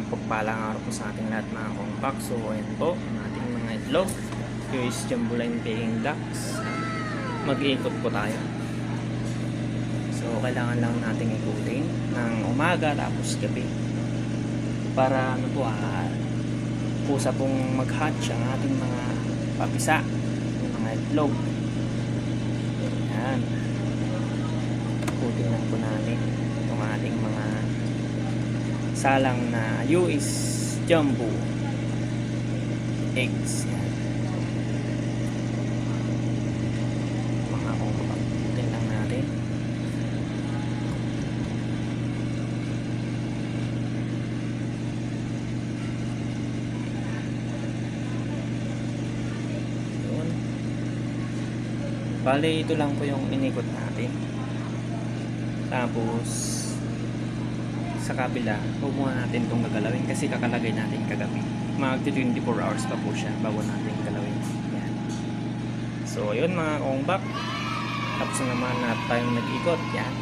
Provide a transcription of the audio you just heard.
pagpalang araw po sa ating lahat mga kongpak. So ayan po ang ating mga itlog, US Jumbo Line Paying Ducks. Mag-iikot po tayo. So kailangan lang nating ikutin ng umaga tapos gabi para ano po, pusa pong mag-hatch ang ating mga papisa, yung mga itlog. Ayan, ikutin lang po natin itong ating mga salang na US Jumbo eggs. Yan. Mga kukutin lang natin. Yun. Bale, ito lang po yung inikot natin. Tapos sa kabila, huwag muna natin itong gagalawin kasi kakalagay natin kagabi. Mag 24 hours pa po siya bago natin galawin. Yan. So, ayun mga kongbak. Tapos na naman na tayong nag-ikot. Yan.